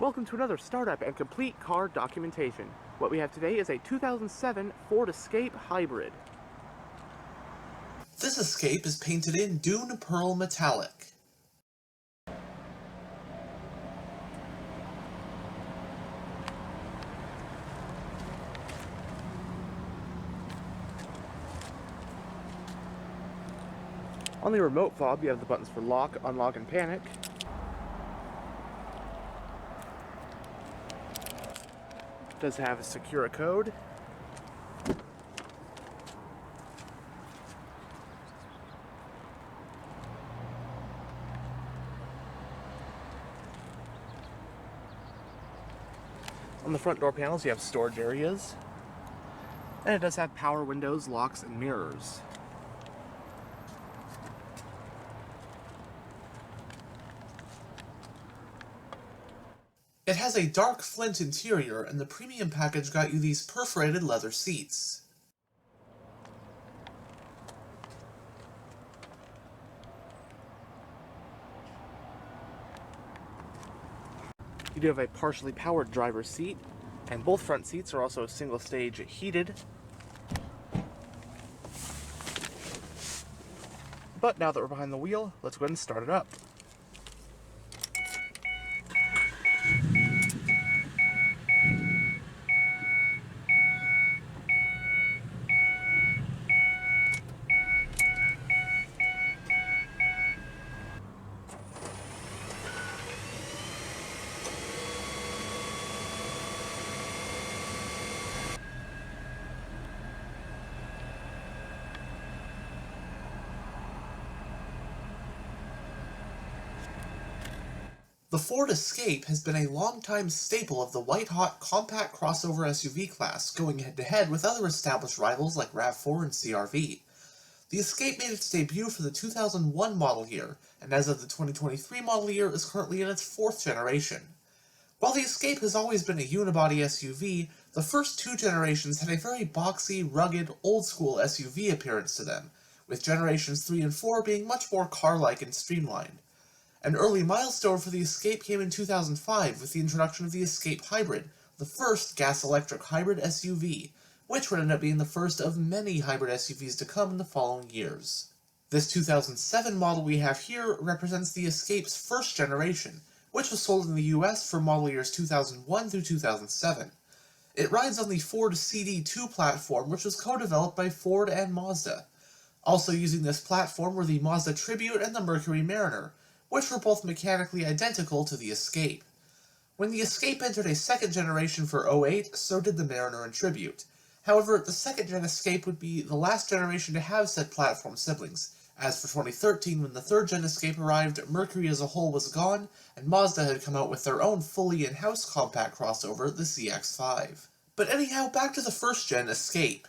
Welcome to another startup and complete car documentation. What we have today is a 2007 Ford Escape Hybrid. This Escape is painted in Dune Pearl Metallic. On the remote fob, you have the buttons for lock, unlock, and panic. It does have a secure code. On the front door panels, you have storage areas. And it does have power windows, locks, and mirrors. It has a dark flint interior, and the premium package got you these perforated leather seats. You do have a partially powered driver's seat, and both front seats are also single stage heated. But now that we're behind the wheel, let's go ahead and start it up. The Ford Escape has been a long-time staple of the white-hot compact crossover SUV class, going head-to-head with other established rivals like RAV4 and CR-V. The Escape made its debut for the 2001 model year, and as of the 2023 model year is currently in its 4th generation. While the Escape has always been a unibody SUV, the first two generations had a very boxy, rugged, old-school SUV appearance to them, with generations 3 and 4 being much more car-like and streamlined. An early milestone for the Escape came in 2005 with the introduction of the Escape Hybrid, the first gas-electric hybrid SUV, which would end up being the first of many hybrid SUVs to come in the following years. This 2007 model we have here represents the Escape's first generation, which was sold in the US for model years 2001 through 2007. It rides on the Ford CD2 platform, which was co-developed by Ford and Mazda. Also using this platform were the Mazda Tribute and the Mercury Mariner, which were both mechanically identical to the Escape. When the Escape entered a second generation for 08, so did the Mariner and Tribute. However, the second-gen Escape would be the last generation to have said platform siblings. As for 2013, when the third-gen Escape arrived, Mercury as a whole was gone, and Mazda had come out with their own fully in-house compact crossover, the CX-5. But anyhow, back to the first-gen Escape.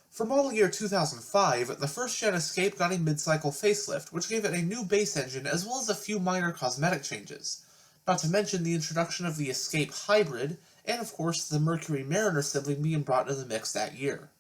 For model year 2005, the first-gen Escape got a mid-cycle facelift, which gave it a new base engine as well as a few minor cosmetic changes. Not to mention the introduction of the Escape Hybrid, and of course the Mercury Mariner sibling being brought into the mix that year.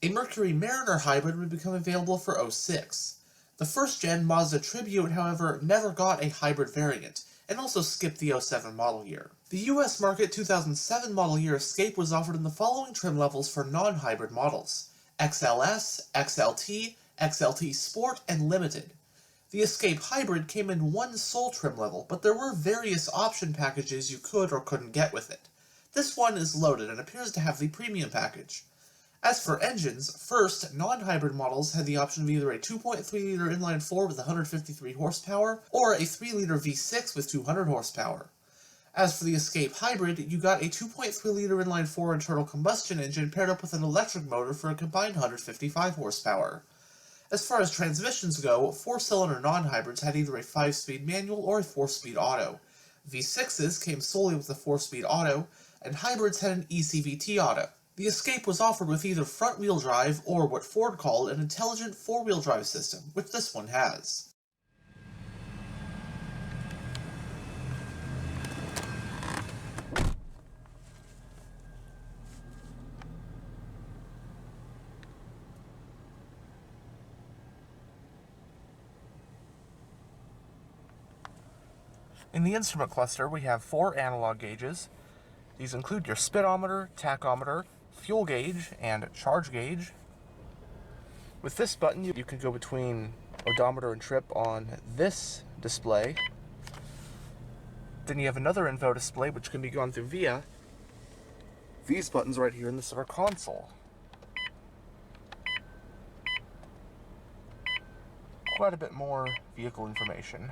A Mercury Mariner Hybrid would become available for 06. The first-gen Mazda Tribute, however, never got a hybrid variant, and also skipped the 07 model year. The US market 2007 model year Escape was offered in the following trim levels for non-hybrid models: XLS, XLT, XLT Sport, and Limited. The Escape Hybrid came in one sole trim level, but there were various option packages you could or couldn't get with it. This one is loaded and appears to have the premium package. As for engines, first, non-hybrid models had the option of either a 2.3-liter inline-4 with 153 horsepower, or a 3-liter V6 with 200 horsepower. As for the Escape Hybrid, you got a 2.3-liter inline-4 internal combustion engine paired up with an electric motor for a combined 155 horsepower. As far as transmissions go, 4-cylinder non-hybrids had either a 5-speed manual or a 4-speed auto. V6s came solely with a 4-speed auto, and hybrids had an eCVT auto. The Escape was offered with either front-wheel drive or what Ford called an intelligent 4-wheel drive system, which this one has. In the instrument cluster, we have 4 analog gauges. These include your speedometer, tachometer, fuel gauge, and charge gauge. With this button, you can go between odometer and trip on this display. Then you have another info display which can be gone through via these buttons right here in the center console. Quite a bit more vehicle information.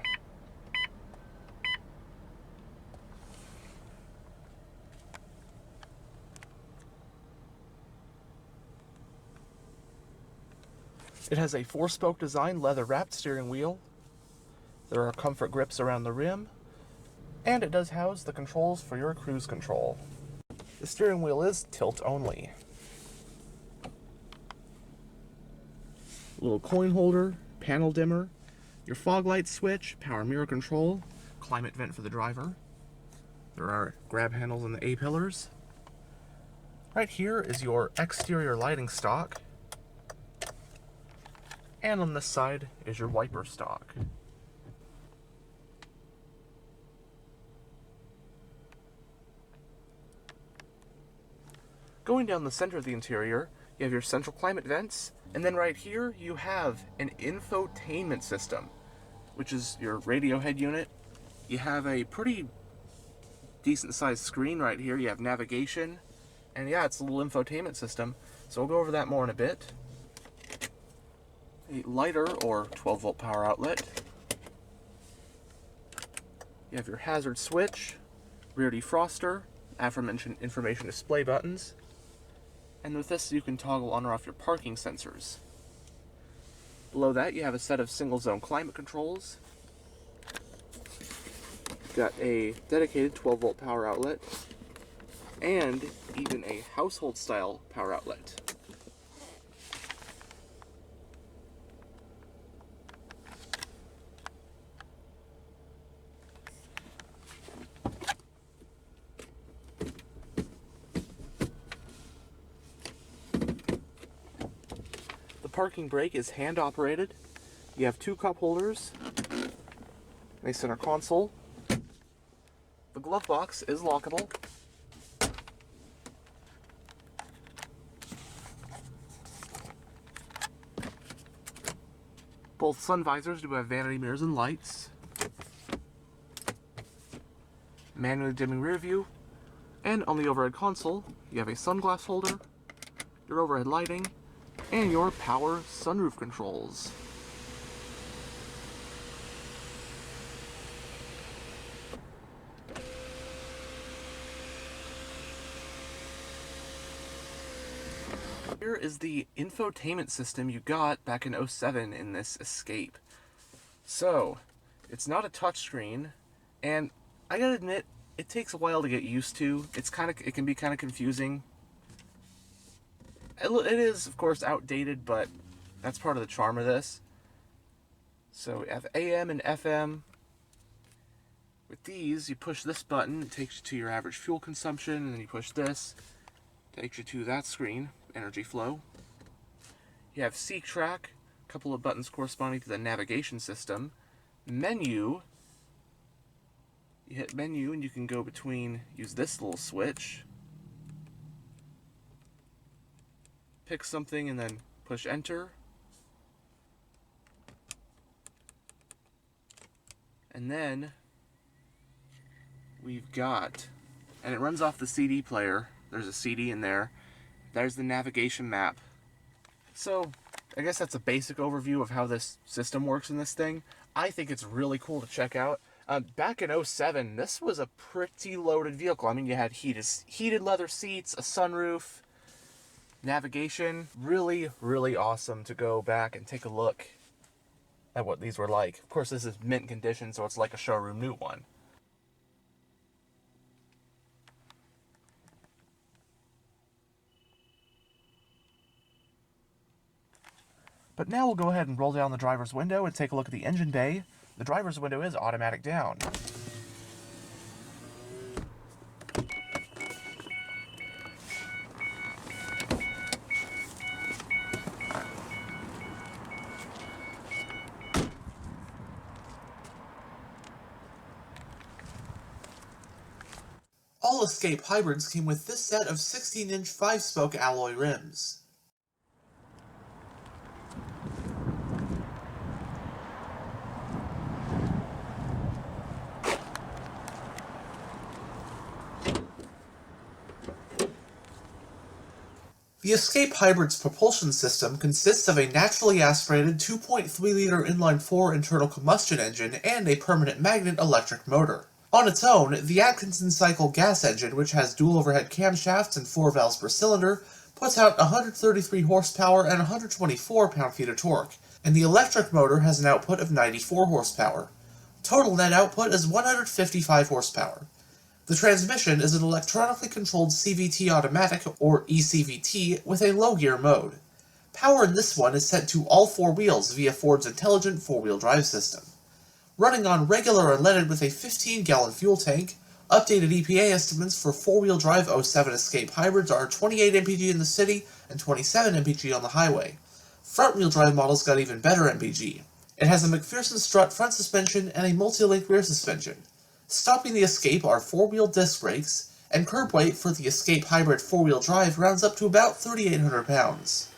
It has a 4-spoke design, leather-wrapped steering wheel. There are comfort grips around the rim, and it does house the controls for your cruise control. The steering wheel is tilt-only. Little coin holder, panel dimmer, your fog light switch, power mirror control, climate vent for the driver. There are grab handles on the A-pillars. Right here is your exterior lighting stock. And on this side is your wiper stock. Going down the center of the interior, you have your central climate vents, and then right here you have an infotainment system, which is your radio head unit. You have a pretty decent sized screen right here. You have navigation, and yeah, it's a little infotainment system, so we'll go over that more in a bit. A lighter or 12-volt power outlet. You have your hazard switch, rear defroster, aforementioned information display buttons, and with this you can toggle on or off your parking sensors. Below that you have a set of single zone climate controls. Got a dedicated 12-volt power outlet, and even a household style power outlet. Parking brake is hand operated. You have 2 cup holders, and a center console. The glove box is lockable. Both sun visors do have vanity mirrors and lights. Manually dimming rear view, and on the overhead console you have a sunglass holder, your overhead lighting, and your power sunroof controls. Here is the infotainment system you got back in 07 in this Escape. So, it's not a touchscreen, and I gotta admit, it takes a while to get used to. It can be kind of confusing. It is, of course, outdated, but that's part of the charm of this. So we have AM and FM. With these, you push this button, it takes you to your average fuel consumption, and then you push this, takes you to that screen, energy flow. You have Seek Track, a couple of buttons corresponding to the navigation system. Menu, you hit menu and you can go between, use this little switch. Pick something and then push enter. And then we've got, and it runs off the CD player. There's a CD in there. There's the navigation map. So I guess that's a basic overview of how this system works in this thing. I think it's really cool to check out. Back in 07, this was a pretty loaded vehicle. I mean, you had heated leather seats, a sunroof, navigation. Really, really awesome to go back and take a look at what these were like. Of course, this is mint condition, so it's like a showroom new one. But now we'll go ahead and roll down the driver's window and take a look at the engine bay. The driver's window is automatic down. All Escape hybrids came with this set of 16-inch 5-spoke alloy rims. The Escape Hybrid's propulsion system consists of a naturally aspirated 2.3-liter inline-4 internal combustion engine and a permanent magnet electric motor. On its own, the Atkinson cycle gas engine, which has dual overhead camshafts and 4 valves per cylinder, puts out 133 horsepower and 124 pound-feet of torque, and the electric motor has an output of 94 horsepower. Total net output is 155 horsepower. The transmission is an electronically controlled CVT automatic, or eCVT, with a low-gear mode. Power in this one is sent to all 4 wheels via Ford's intelligent 4-wheel drive system. Running on regular unleaded with a 15-gallon fuel tank, updated EPA estimates for 4-wheel drive 07 Escape hybrids are 28 mpg in the city and 27 mpg on the highway. Front-wheel drive models got even better mpg. It has a McPherson strut front suspension and a multi-link rear suspension. Stopping the Escape are 4-wheel disc brakes, and curb weight for the Escape Hybrid 4-wheel drive rounds up to about 3,800 pounds.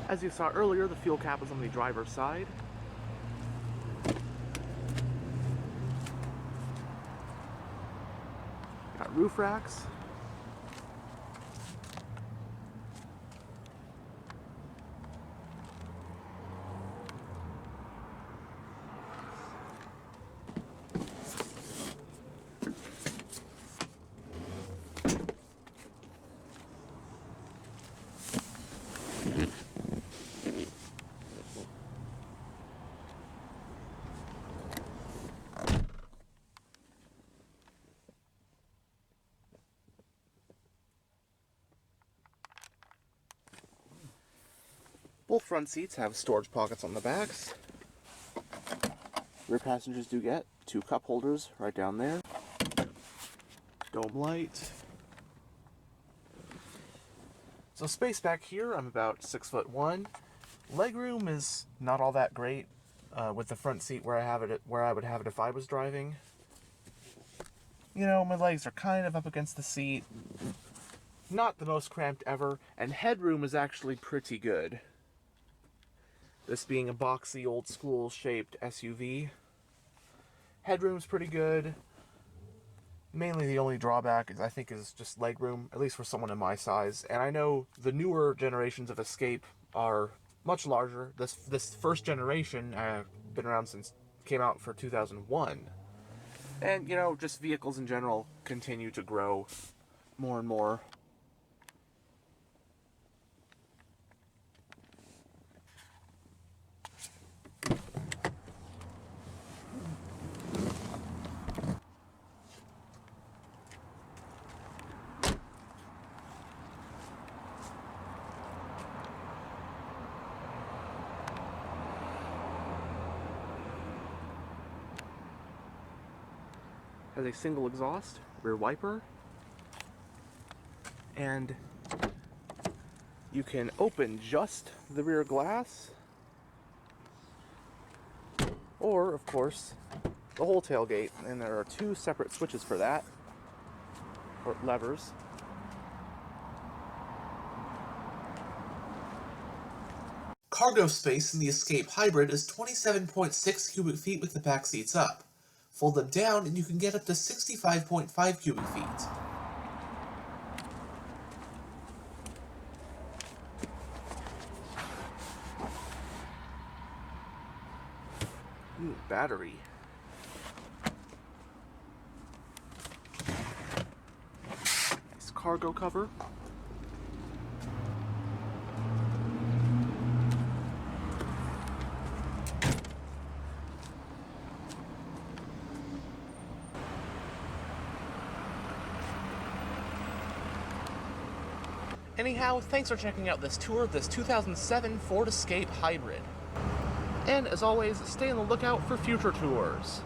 As you saw earlier, the fuel cap is on the driver's side. Got roof racks. Both front seats have storage pockets on the backs. Rear passengers do get 2 cup holders right down there. Dome light. So space back here, I'm about 6'1". Legroom is not all that great with the front seat where I would have it if I was driving. You know, my legs are kind of up against the seat. Not the most cramped ever, and headroom is actually pretty good. This being a boxy, old-school shaped SUV. Headroom's pretty good. Mainly the only drawback is, I think, is just legroom, at least for someone in my size. And I know the newer generations of Escape are much larger. This first generation been around since came out for 2001. And, you know, just vehicles in general continue to grow more and more. Has a single exhaust, rear wiper, and you can open just the rear glass, or of course the whole tailgate, and there are 2 separate switches for that, or levers. Cargo space in the Escape Hybrid is 27.6 cubic feet with the back seats up. Fold them down and you can get up to 65.5 cubic feet. Ooh, battery. Nice cargo cover. Anyhow, thanks for checking out this tour of this 2007 Ford Escape Hybrid. And as always, stay on the lookout for future tours.